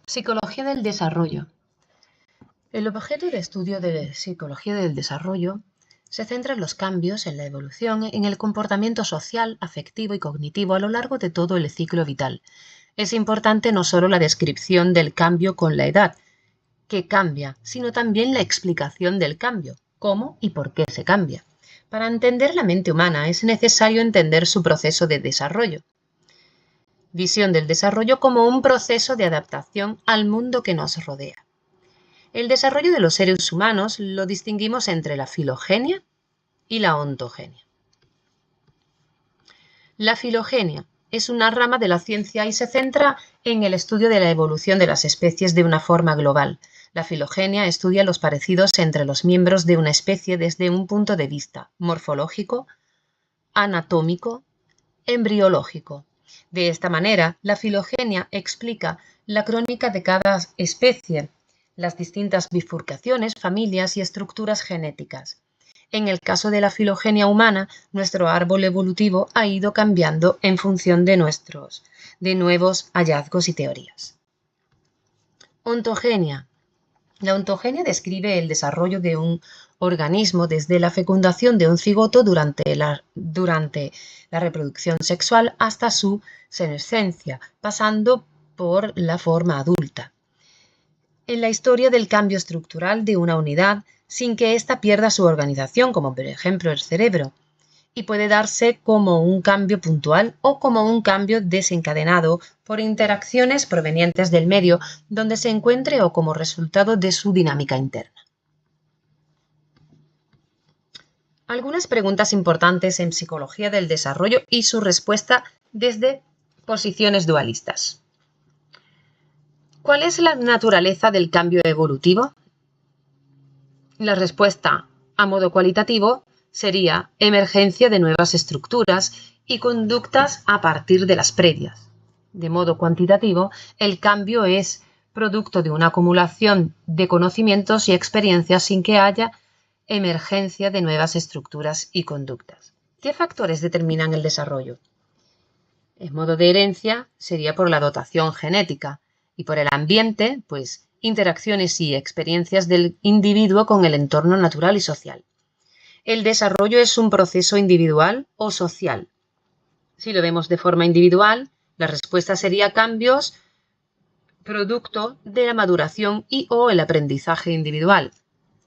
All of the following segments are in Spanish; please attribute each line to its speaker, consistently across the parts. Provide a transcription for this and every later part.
Speaker 1: Psicología del desarrollo. El objeto de estudio de psicología del desarrollo se centra en los cambios en la evolución en el comportamiento social, afectivo y cognitivo a lo largo de todo el ciclo vital. Es importante no solo la descripción del cambio con la edad, que cambia, sino también la explicación del cambio, cómo y por qué se cambia. Para entender la mente humana es necesario entender su proceso de desarrollo. Visión del desarrollo como un proceso de adaptación al mundo que nos rodea. El desarrollo de los seres humanos lo distinguimos entre la filogenia y la ontogenia. La filogenia es una rama de la ciencia y se centra en el estudio de la evolución de las especies de una forma global. La filogenia estudia los parecidos entre los miembros de una especie desde un punto de vista morfológico, anatómico, embriológico. De esta manera, la filogenia explica la crónica de cada especie, las distintas bifurcaciones, familias y estructuras genéticas. En el caso de la filogenia humana, nuestro árbol evolutivo ha ido cambiando en función de nuevos hallazgos y teorías. Ontogenia. La ontogenia describe el desarrollo de un organismo desde la fecundación de un cigoto durante la reproducción sexual hasta su senescencia, pasando por la forma adulta. En la historia del cambio estructural de una unidad sin que ésta pierda su organización, como por ejemplo el cerebro, y puede darse como un cambio puntual o como un cambio desencadenado por interacciones provenientes del medio donde se encuentre o como resultado de su dinámica interna. Algunas preguntas importantes en psicología del desarrollo y su respuesta desde posiciones dualistas. ¿Cuál es la naturaleza del cambio evolutivo? La respuesta a modo cualitativo sería emergencia de nuevas estructuras y conductas a partir de las previas. De modo cuantitativo, el cambio es producto de una acumulación de conocimientos y experiencias sin que haya emergencia de nuevas estructuras y conductas. ¿Qué factores determinan el desarrollo? En modo de herencia sería por la dotación genética y por el ambiente, pues interacciones y experiencias del individuo con el entorno natural y social. ¿El desarrollo es un proceso individual o social? Si lo vemos de forma individual, la respuesta sería cambios producto de la maduración y o el aprendizaje individual.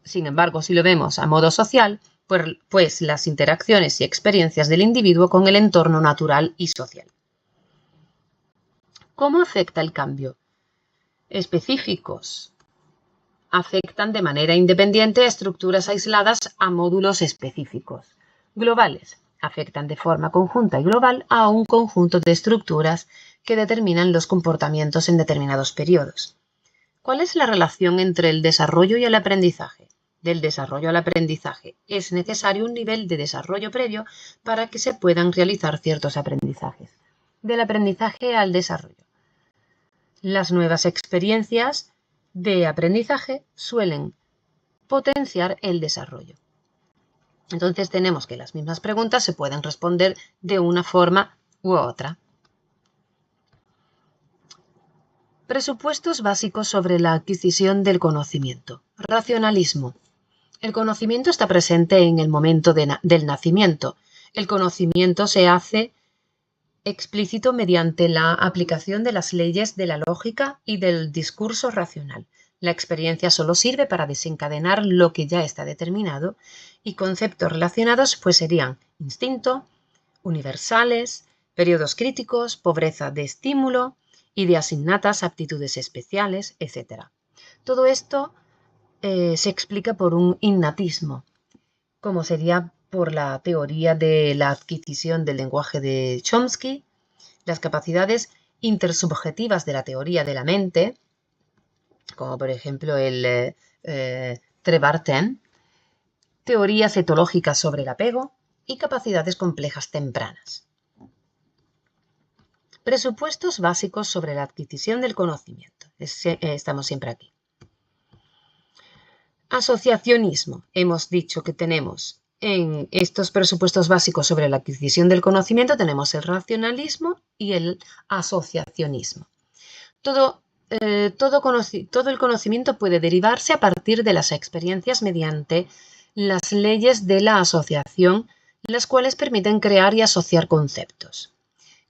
Speaker 1: Sin embargo, si lo vemos a modo social, pues las interacciones y experiencias del individuo con el entorno natural y social. ¿Cómo afecta el cambio? Específicos. Afectan de manera independiente a estructuras aisladas a módulos específicos. Globales. Afectan de forma conjunta y global a un conjunto de estructuras que determinan los comportamientos en determinados periodos. ¿Cuál es la relación entre el desarrollo y el aprendizaje? Del desarrollo al aprendizaje es necesario un nivel de desarrollo previo para que se puedan realizar ciertos aprendizajes. Del aprendizaje al desarrollo. Las nuevas experiencias de aprendizaje suelen potenciar el desarrollo. Entonces tenemos que las mismas preguntas se pueden responder de una forma u otra. Presupuestos básicos sobre la adquisición del conocimiento. Racionalismo. El conocimiento está presente en el momento del nacimiento. El conocimiento se hace explícito mediante la aplicación de las leyes de la lógica y del discurso racional. La experiencia solo sirve para desencadenar lo que ya está determinado y conceptos relacionados pues serían instinto, universales, periodos críticos, pobreza de estímulo, ideas innatas, aptitudes especiales, etc. Todo esto se explica por un innatismo, como sería por la teoría de la adquisición del lenguaje de Chomsky, las capacidades intersubjetivas de la teoría de la mente, como por ejemplo el Trevartin, teorías etológicas sobre el apego y capacidades complejas tempranas. Presupuestos básicos sobre la adquisición del conocimiento. Estamos siempre aquí. Asociacionismo. Hemos dicho que tenemos en estos presupuestos básicos sobre la adquisición del conocimiento tenemos el racionalismo y el asociacionismo. Todo todo el conocimiento puede derivarse a partir de las experiencias mediante las leyes de la asociación, las cuales permiten crear y asociar conceptos.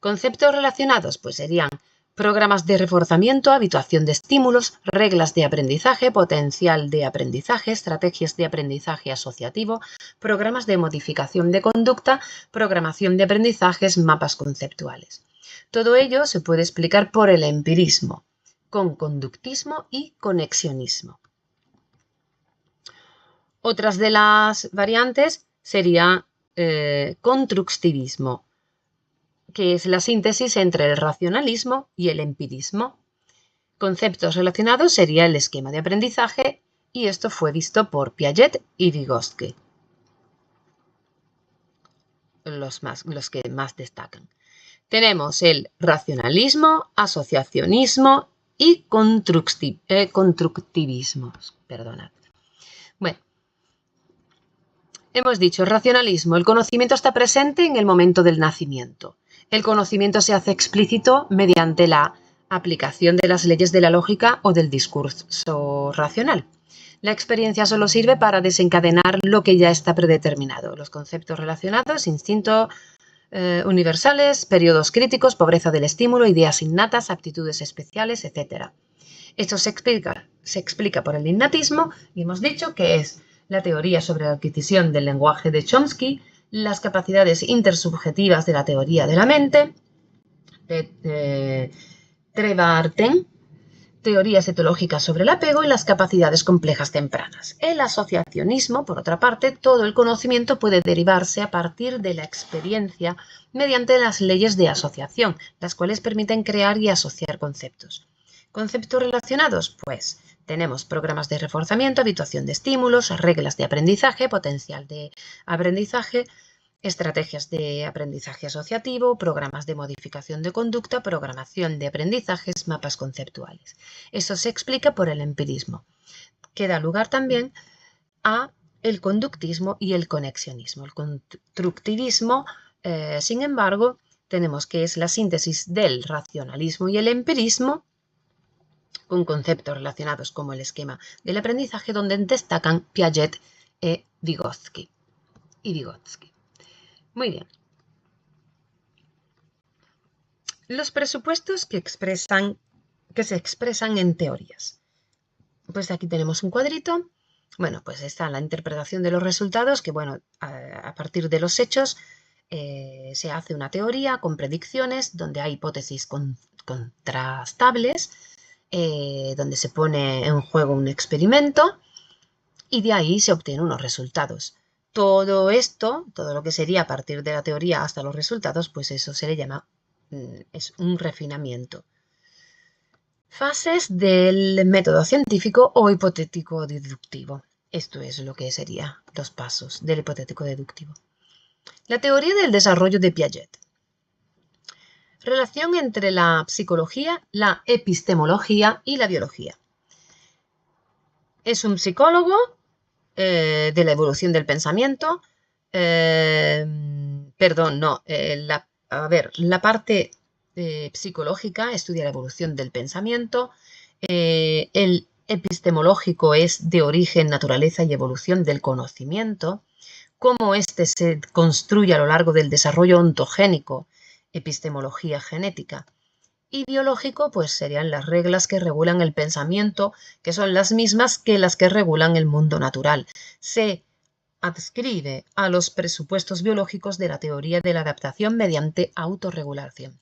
Speaker 1: Conceptos relacionados, pues serían programas de reforzamiento, habituación de estímulos, reglas de aprendizaje, potencial de aprendizaje, estrategias de aprendizaje asociativo, programas de modificación de conducta, programación de aprendizajes, mapas conceptuales. Todo ello se puede explicar por el empirismo, con conductismo y conexionismo. Otras de las variantes sería constructivismo, que es la síntesis entre el racionalismo y el empirismo. Conceptos relacionados sería el esquema de aprendizaje, y esto fue visto por Piaget y Vygotsky, los que más destacan. Tenemos el racionalismo, asociacionismo y constructivismo. Perdonad. Bueno, hemos dicho racionalismo. El conocimiento está presente en el momento del nacimiento. El conocimiento se hace explícito mediante la aplicación de las leyes de la lógica o del discurso racional. La experiencia solo sirve para desencadenar lo que ya está predeterminado. Los conceptos relacionados, instinto, universales, periodos críticos, pobreza del estímulo, ideas innatas, aptitudes especiales, etc. Esto se explica por el innatismo y hemos dicho que es la teoría sobre la adquisición del lenguaje de Chomsky, las capacidades intersubjetivas de la teoría de la mente, de Trevarten, teorías etológicas sobre el apego y las capacidades complejas tempranas. El asociacionismo, por otra parte, todo el conocimiento puede derivarse a partir de la experiencia mediante las leyes de asociación, las cuales permiten crear y asociar conceptos. ¿Conceptos relacionados? Pues tenemos programas de reforzamiento, habituación de estímulos, reglas de aprendizaje, potencial de aprendizaje, estrategias de aprendizaje asociativo, programas de modificación de conducta, programación de aprendizajes, mapas conceptuales. Eso se explica por el empirismo, que da lugar también a el conductismo y el conexionismo. El constructivismo, sin embargo, tenemos que es la síntesis del racionalismo y el empirismo, con conceptos relacionados como el esquema del aprendizaje, donde destacan Piaget y Vygotsky. Muy bien. Los presupuestos que se expresan en teorías. Pues aquí tenemos un cuadrito. Bueno, pues está la interpretación de los resultados, que bueno, a partir de los hechos se hace una teoría con predicciones, donde hay hipótesis contrastables, donde se pone en juego un experimento y de ahí se obtienen unos resultados. Todo esto, todo lo que sería a partir de la teoría hasta los resultados, pues eso se le llama, es un refinamiento. Fases del método científico o hipotético deductivo. Esto es lo que serían los pasos del hipotético deductivo. La teoría del desarrollo de Piaget. Relación entre la psicología, la epistemología y la biología. Es un psicólogo de la evolución del pensamiento. La parte psicológica estudia la evolución del pensamiento. El epistemológico es de origen, naturaleza y evolución del conocimiento. Cómo éste se construye a lo largo del desarrollo ontogénico, epistemología genética. Y biológico, pues serían las reglas que regulan el pensamiento, que son las mismas que las que regulan el mundo natural. Se adscribe a los presupuestos biológicos de la teoría de la adaptación mediante autorregulación.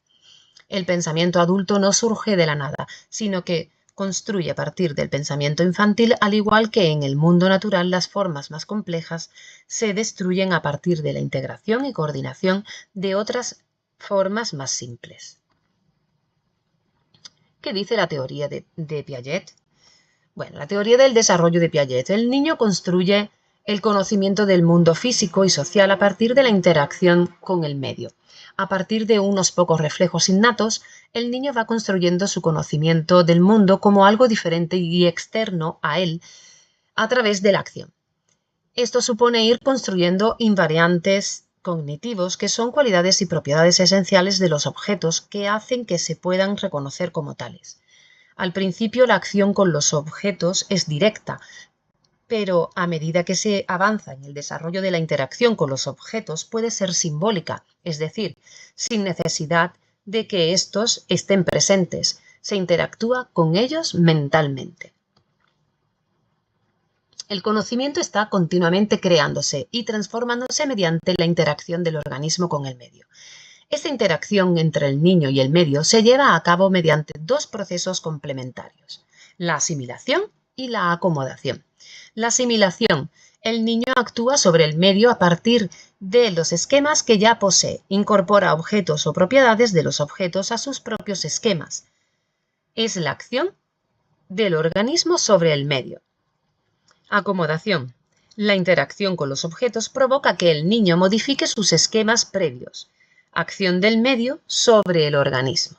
Speaker 1: El pensamiento adulto no surge de la nada, sino que construye a partir del pensamiento infantil, al igual que en el mundo natural las formas más complejas se destruyen a partir de la integración y coordinación de otras formas más simples. ¿Qué dice la teoría de Piaget? Bueno, la teoría del desarrollo de Piaget. El niño construye el conocimiento del mundo físico y social a partir de la interacción con el medio. A partir de unos pocos reflejos innatos, el niño va construyendo su conocimiento del mundo como algo diferente y externo a él a través de la acción. Esto supone ir construyendo invariantes cognitivos, que son cualidades y propiedades esenciales de los objetos que hacen que se puedan reconocer como tales. Al principio la acción con los objetos es directa, pero a medida que se avanza en el desarrollo de la interacción con los objetos puede ser simbólica, es decir, sin necesidad de que estos estén presentes. Se interactúa con ellos mentalmente. El conocimiento está continuamente creándose y transformándose mediante la interacción del organismo con el medio. Esta interacción entre el niño y el medio se lleva a cabo mediante dos procesos complementarios, la asimilación y la acomodación. La asimilación. El niño actúa sobre el medio a partir de los esquemas que ya posee. Incorpora objetos o propiedades de los objetos a sus propios esquemas. Es la acción del organismo sobre el medio. Acomodación. La interacción con los objetos provoca que el niño modifique sus esquemas previos. Acción del medio sobre el organismo.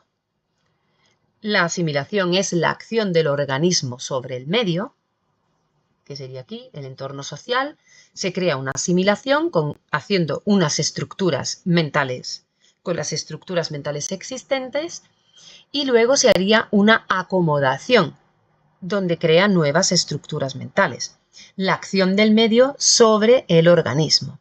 Speaker 1: La asimilación es la acción del organismo sobre el medio, que sería aquí el entorno social. Se crea una asimilación haciendo unas estructuras mentales con las estructuras mentales existentes y luego se haría una acomodación donde crea nuevas estructuras mentales. La acción del medio sobre el organismo.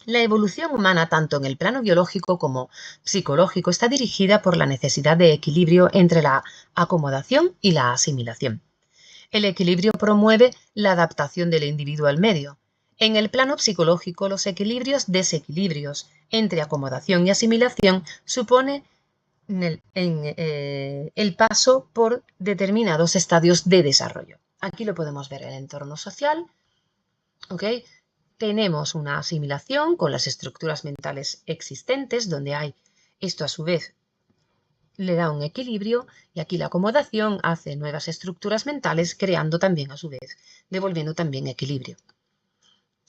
Speaker 1: La evolución humana, tanto en el plano biológico como psicológico, está dirigida por la necesidad de equilibrio entre la acomodación y la asimilación. El equilibrio promueve la adaptación del individuo al medio. En el plano psicológico, los desequilibrios entre acomodación y asimilación supone el paso por determinados estadios de desarrollo. Aquí lo podemos ver en el entorno social. ¿Okay? Tenemos una asimilación con las estructuras mentales existentes, donde hay esto a su vez le da un equilibrio, y aquí la acomodación hace nuevas estructuras mentales, creando también a su vez, devolviendo también equilibrio.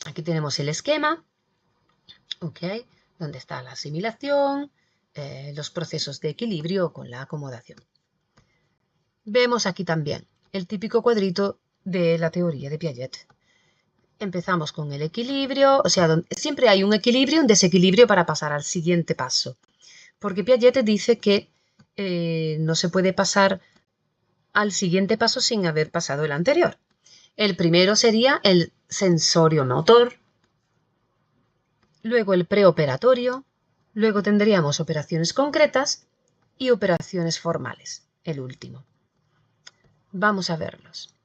Speaker 1: Aquí tenemos el esquema, ¿okay? Donde está la asimilación, los procesos de equilibrio con la acomodación. Vemos aquí también el típico cuadrito de la teoría de Piaget. Empezamos con el equilibrio, o sea, siempre hay un equilibrio y un desequilibrio para pasar al siguiente paso. Porque Piaget dice que no se puede pasar al siguiente paso sin haber pasado el anterior. El primero sería el sensorio-motor, luego el preoperatorio, luego tendríamos operaciones concretas y operaciones formales, el último. Vamos a verlos.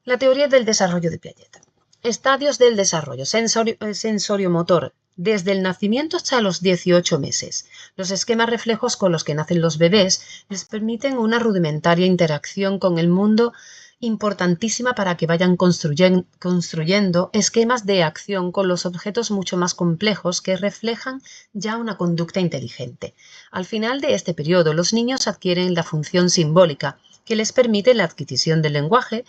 Speaker 1: La teoría del desarrollo de Piaget. Estadios del desarrollo sensorio-motor. Desde el nacimiento hasta los 18 meses. Los esquemas reflejos con los que nacen los bebés les permiten una rudimentaria interacción con el mundo importantísima para que vayan construyendo esquemas de acción con los objetos mucho más complejos que reflejan ya una conducta inteligente. Al final de este periodo, los niños adquieren la función simbólica que les permite la adquisición del lenguaje,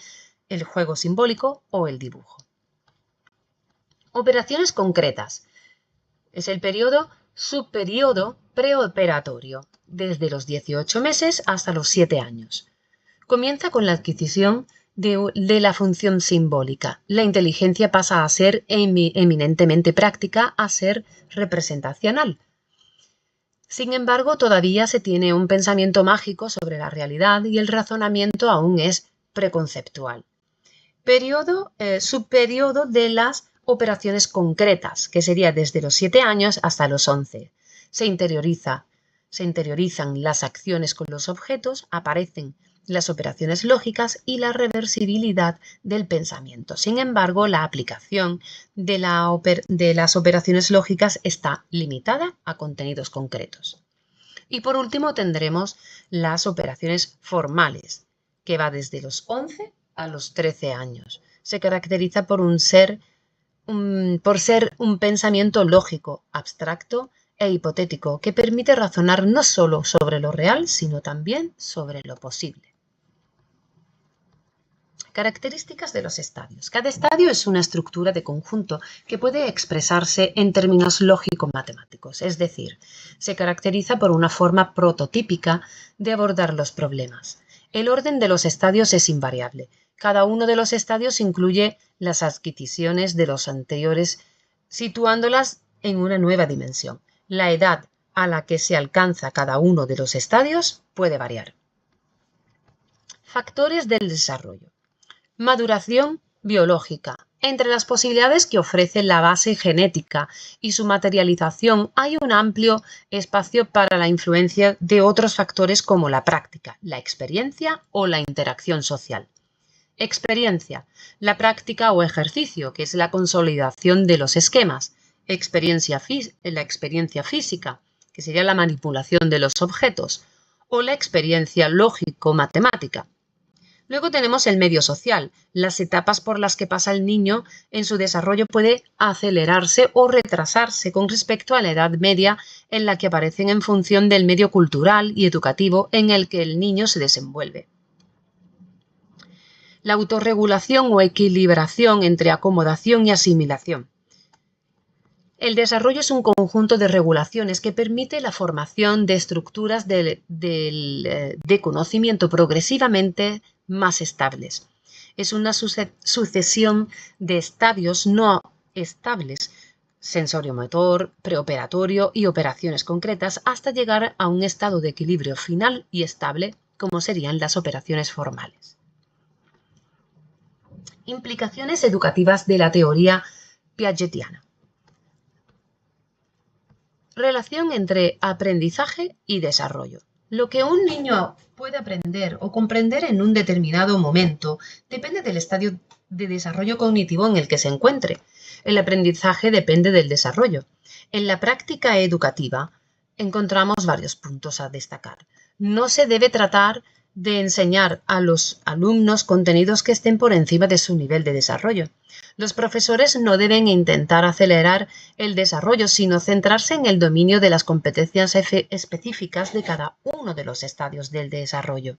Speaker 1: el juego simbólico o el dibujo. Operaciones concretas. Es el subperiodo preoperatorio, desde los 18 meses hasta los 7 años. Comienza con la adquisición de la función simbólica. La inteligencia pasa a ser eminentemente práctica, a ser representacional. Sin embargo, todavía se tiene un pensamiento mágico sobre la realidad y el razonamiento aún es preconceptual. Subperiodo de las operaciones concretas, que sería desde los 7 años hasta los 11. Se interiorizan las acciones con los objetos, aparecen las operaciones lógicas y la reversibilidad del pensamiento. Sin embargo, la aplicación de las operaciones lógicas está limitada a contenidos concretos. Y por último tendremos las operaciones formales, que va desde los 11 a los 13 años. Se caracteriza por ser un pensamiento lógico, abstracto e hipotético que permite razonar no solo sobre lo real, sino también sobre lo posible. Características de los estadios. Cada estadio es una estructura de conjunto que puede expresarse en términos lógico-matemáticos, es decir, se caracteriza por una forma prototípica de abordar los problemas. El orden de los estadios es invariable. Cada uno de los estadios incluye las adquisiciones de los anteriores, situándolas en una nueva dimensión. La edad a la que se alcanza cada uno de los estadios puede variar. Factores del desarrollo. Maduración biológica. Entre las posibilidades que ofrece la base genética y su materialización hay un amplio espacio para la influencia de otros factores como la práctica, la experiencia o la interacción social. Experiencia, la práctica o ejercicio, que es la consolidación de los esquemas. La experiencia física, que sería la manipulación de los objetos, o la experiencia lógico-matemática. Luego tenemos el medio social. Las etapas por las que pasa el niño en su desarrollo puede acelerarse o retrasarse con respecto a la edad media en la que aparecen en función del medio cultural y educativo en el que el niño se desenvuelve. La autorregulación o equilibración entre acomodación y asimilación. El desarrollo es un conjunto de regulaciones que permite la formación de estructuras de conocimiento progresivamente más estables. Es una sucesión de estadios no estables, sensorio-motor, preoperatorio y operaciones concretas, hasta llegar a un estado de equilibrio final y estable, como serían las operaciones formales. Implicaciones educativas de la teoría piagetiana. Relación entre aprendizaje y desarrollo. Lo que un niño puede aprender o comprender en un determinado momento depende del estadio de desarrollo cognitivo en el que se encuentre. El aprendizaje depende del desarrollo. En la práctica educativa encontramos varios puntos a destacar. No se debe tratar de enseñar a los alumnos contenidos que estén por encima de su nivel de desarrollo. Los profesores no deben intentar acelerar el desarrollo, sino centrarse en el dominio de las competencias específicas de cada uno de los estadios del desarrollo.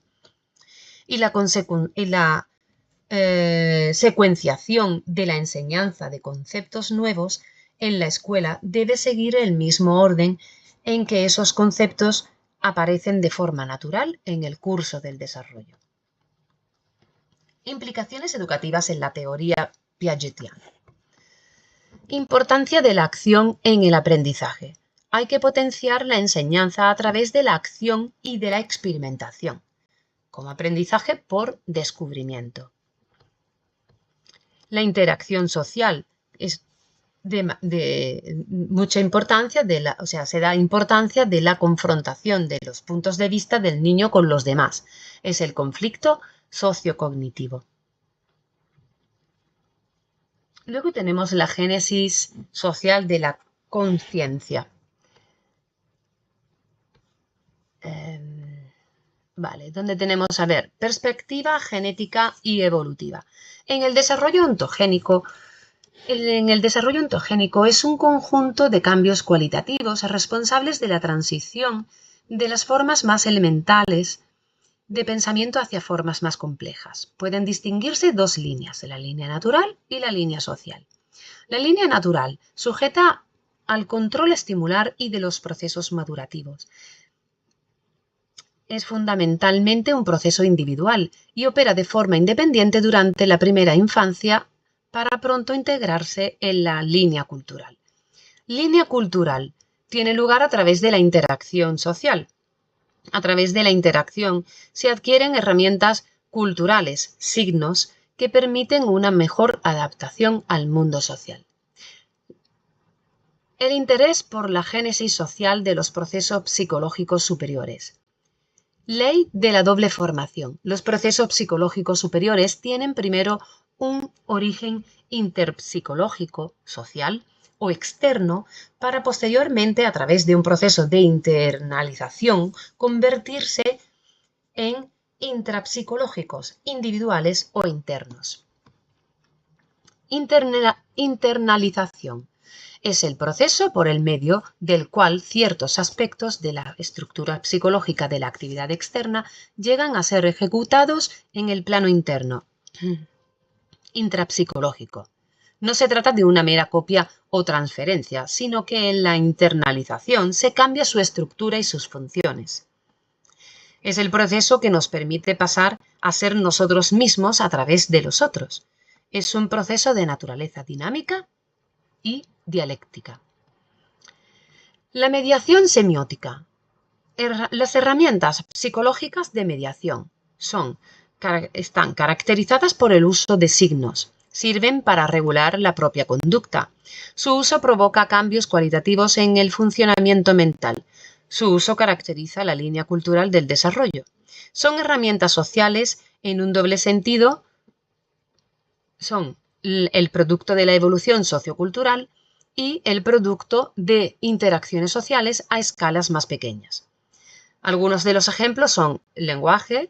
Speaker 1: Y la secuenciación de la enseñanza de conceptos nuevos en la escuela debe seguir el mismo orden en que esos conceptos aparecen de forma natural en el curso del desarrollo. Implicaciones educativas en la teoría piagetiana. Importancia de la acción en el aprendizaje. Hay que potenciar la enseñanza a través de la acción y de la experimentación, como aprendizaje por descubrimiento. La interacción social es de mucha importancia, se da importancia de la confrontación de los puntos de vista del niño con los demás. Es el conflicto sociocognitivo. Luego tenemos la génesis social de la conciencia. Donde tenemos, perspectiva genética y evolutiva. En el desarrollo ontogénico es un conjunto de cambios cualitativos responsables de la transición de las formas más elementales de pensamiento hacia formas más complejas. Pueden distinguirse dos líneas, la línea natural y la línea social. La línea natural, sujeta al control estimular y de los procesos madurativos. Es fundamentalmente un proceso individual y opera de forma independiente durante la primera infancia para pronto integrarse en la línea cultural. Línea cultural tiene lugar a través de la interacción social. A través de la interacción se adquieren herramientas culturales, signos, que permiten una mejor adaptación al mundo social. El interés por la génesis social de los procesos psicológicos superiores. Ley de la doble formación. Los procesos psicológicos superiores tienen primero un origen interpsicológico, social o externo, para posteriormente, a través de un proceso de internalización, convertirse en intrapsicológicos, individuales o internos. Internalización. Es el proceso por el medio del cual ciertos aspectos de la estructura psicológica de la actividad externa llegan a ser ejecutados en el plano interno, intrapsicológico. No se trata de una mera copia o transferencia, sino que en la internalización se cambia su estructura y sus funciones. Es el proceso que nos permite pasar a ser nosotros mismos a través de los otros. Es un proceso de naturaleza dinámica y dialéctica. La mediación semiótica. Las herramientas psicológicas de mediación están caracterizadas por el uso de signos. Sirven para regular la propia conducta. Su uso provoca cambios cualitativos en el funcionamiento mental. Su uso caracteriza la línea cultural del desarrollo. Son herramientas sociales en un doble sentido. Son el producto de la evolución sociocultural y el producto de interacciones sociales a escalas más pequeñas. Algunos de los ejemplos son lenguaje,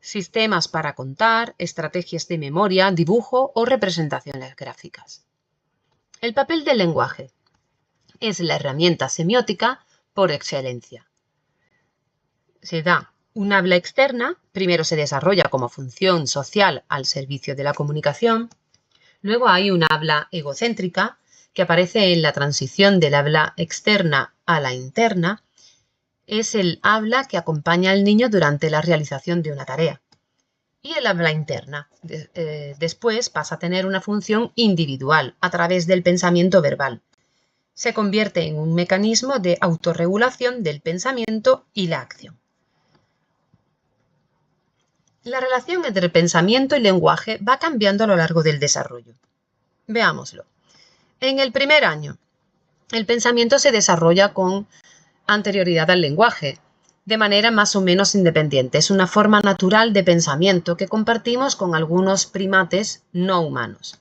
Speaker 1: sistemas para contar, estrategias de memoria, dibujo o representaciones gráficas. El papel del lenguaje es la herramienta semiótica por excelencia. Se da un habla externa, primero se desarrolla como función social al servicio de la comunicación, luego hay un habla egocéntrica que aparece en la transición del habla externa a la interna. Es el habla que acompaña al niño durante la realización de una tarea. Y el habla interna después pasa a tener una función individual a través del pensamiento verbal. Se convierte en un mecanismo de autorregulación del pensamiento y la acción. La relación entre el pensamiento y lenguaje va cambiando a lo largo del desarrollo. Veámoslo. En el primer año, el pensamiento se desarrolla con anterioridad al lenguaje, de manera más o menos independiente. Es una forma natural de pensamiento que compartimos con algunos primates no humanos.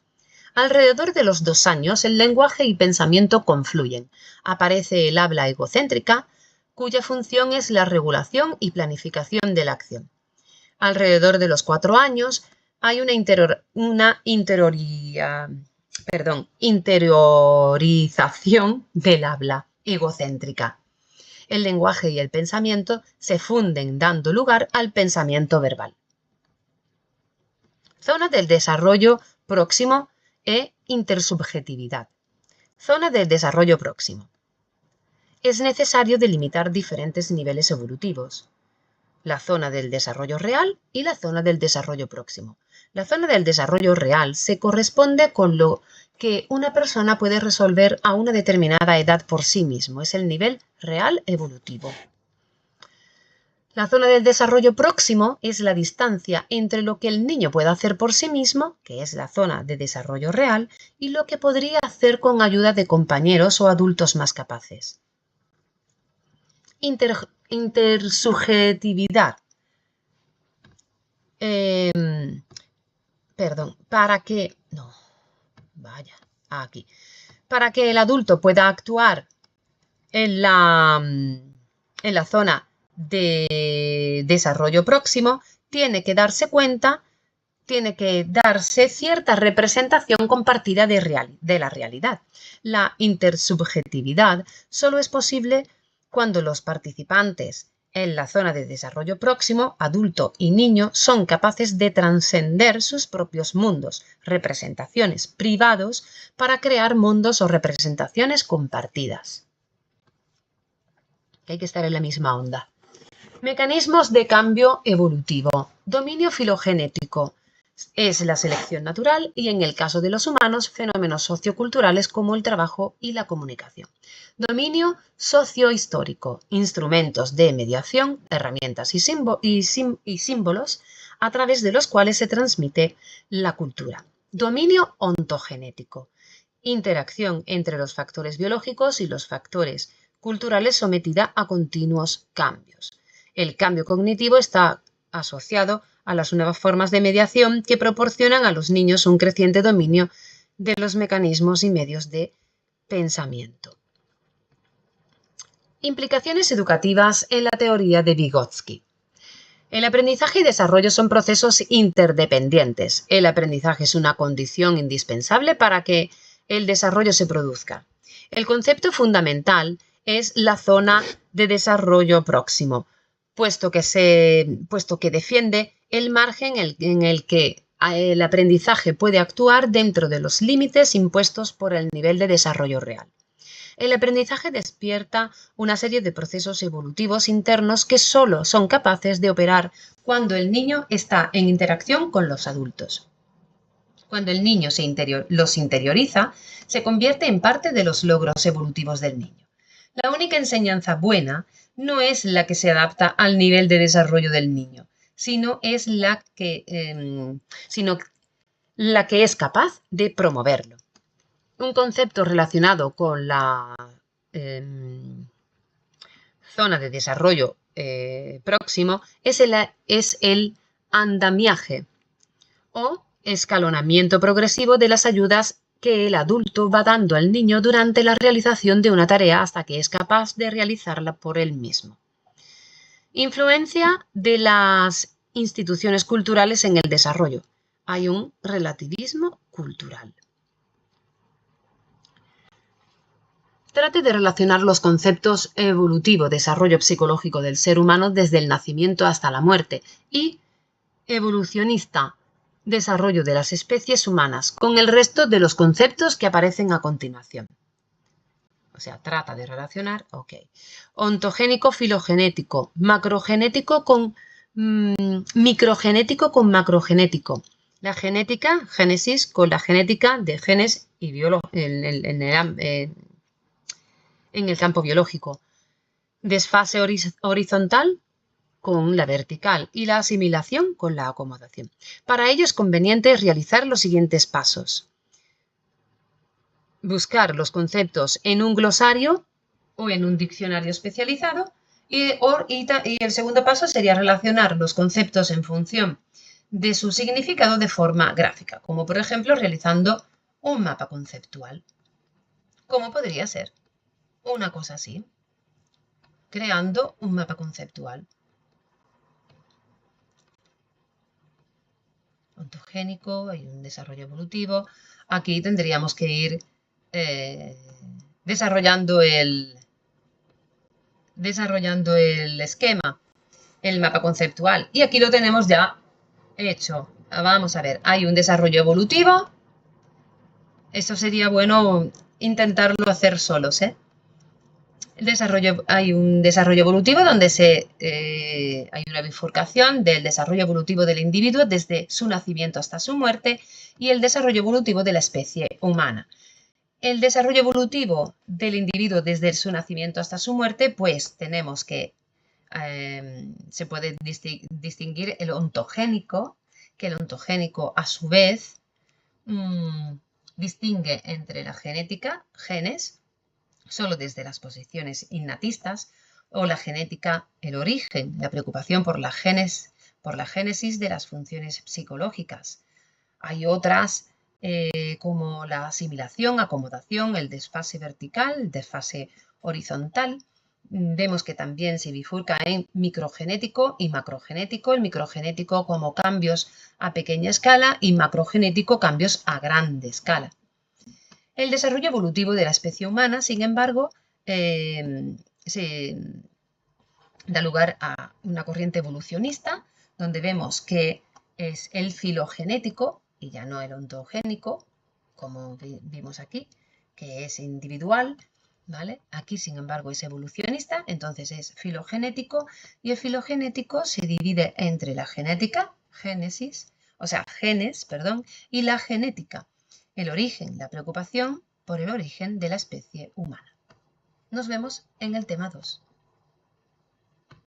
Speaker 1: Alrededor de los 2 años, el lenguaje y pensamiento confluyen. Aparece el habla egocéntrica, cuya función es la regulación y planificación de la acción. Alrededor de los 4 años, hay una interiorización del habla egocéntrica. El lenguaje y el pensamiento se funden dando lugar al pensamiento verbal. Zona del desarrollo próximo e intersubjetividad. Zona del desarrollo próximo. Es necesario delimitar diferentes niveles evolutivos. La zona del desarrollo real y la zona del desarrollo próximo. La zona del desarrollo real se corresponde con lo que una persona puede resolver a una determinada edad por sí mismo. Es el nivel real evolutivo. La zona del desarrollo próximo es la distancia entre lo que el niño puede hacer por sí mismo, que es la zona de desarrollo real, y lo que podría hacer con ayuda de compañeros o adultos más capaces. Intersubjetividad. Para que el adulto pueda actuar en la zona de desarrollo próximo, tiene que darse cierta representación compartida de la realidad. La intersubjetividad solo es posible cuando los participantes en la zona de desarrollo próximo, adulto y niño, son capaces de trascender sus propios mundos, representaciones privados, para crear mundos o representaciones compartidas. Hay que estar en la misma onda. Mecanismos de cambio evolutivo. Dominio filogenético. Es la selección natural y, en el caso de los humanos, fenómenos socioculturales como el trabajo y la comunicación. Dominio sociohistórico. Instrumentos de mediación, herramientas y símbolos a través de los cuales se transmite la cultura. Dominio ontogenético. Interacción entre los factores biológicos y los factores culturales sometida a continuos cambios. El cambio cognitivo está asociado a las nuevas formas de mediación que proporcionan a los niños un creciente dominio de los mecanismos y medios de pensamiento. Implicaciones educativas en la teoría de Vygotsky. El aprendizaje y desarrollo son procesos interdependientes. El aprendizaje es una condición indispensable para que el desarrollo se produzca. El concepto fundamental es la zona de desarrollo próximo, puesto que defiende el margen en el que el aprendizaje puede actuar dentro de los límites impuestos por el nivel de desarrollo real. El aprendizaje despierta una serie de procesos evolutivos internos que solo son capaces de operar cuando el niño está en interacción con los adultos. Cuando el niño los interioriza, se convierte en parte de los logros evolutivos del niño. La única enseñanza buena no es la que se adapta al nivel de desarrollo del niño, sino la que es capaz de promoverlo. Un concepto relacionado con la zona de desarrollo próximo es el andamiaje o escalonamiento progresivo de las ayudas que el adulto va dando al niño durante la realización de una tarea hasta que es capaz de realizarla por él mismo. Influencia de las instituciones culturales en el desarrollo. Hay un relativismo cultural. Trate de relacionar los conceptos evolutivo, desarrollo psicológico del ser humano desde el nacimiento hasta la muerte, y evolucionista, desarrollo de las especies humanas, con el resto de los conceptos que aparecen a continuación. O sea, trata de relacionar, ok. Ontogénico, filogenético, macrogenético con microgenético con macrogenético. La genética, génesis, con la genética de genes y en el campo biológico. Desfase horizontal con la vertical y la asimilación con la acomodación. Para ello es conveniente realizar los siguientes pasos. Buscar los conceptos en un glosario o en un diccionario especializado y el segundo paso sería relacionar los conceptos en función de su significado de forma gráfica, como por ejemplo realizando un mapa conceptual. ¿Cómo podría ser? Una cosa así, creando un mapa conceptual. Ontogénico, hay un desarrollo evolutivo. Aquí tendríamos que ir desarrollando el esquema, el mapa conceptual. Y aquí lo tenemos ya hecho. Vamos a ver, hay un desarrollo evolutivo. Esto sería bueno intentarlo hacer solos, ¿eh? Hay un desarrollo evolutivo donde hay una bifurcación del desarrollo evolutivo del individuo desde su nacimiento hasta su muerte y el desarrollo evolutivo de la especie humana. El desarrollo evolutivo del individuo desde su nacimiento hasta su muerte, pues tenemos que se puede distinguir el ontogénico, que el ontogénico a su vez distingue entre la genética, genes, solo desde las posiciones innatistas, o la genética, el origen, la preocupación por la génesis de las funciones psicológicas. Hay otras como la asimilación, acomodación, el desfase vertical, el desfase horizontal. Vemos que también se bifurca en microgenético y macrogenético, el microgenético como cambios a pequeña escala y macrogenético cambios a grande escala. El desarrollo evolutivo de la especie humana, sin embargo, se da lugar a una corriente evolucionista, donde vemos que es el filogenético y ya no el ontogénico, como vimos aquí, que es individual, ¿vale? Aquí, sin embargo, es evolucionista, entonces es filogenético, y el filogenético se divide entre la genética, génesis, o sea, genes, perdón, y la genética, el origen, la preocupación por el origen de la especie humana. Nos vemos en el tema 2.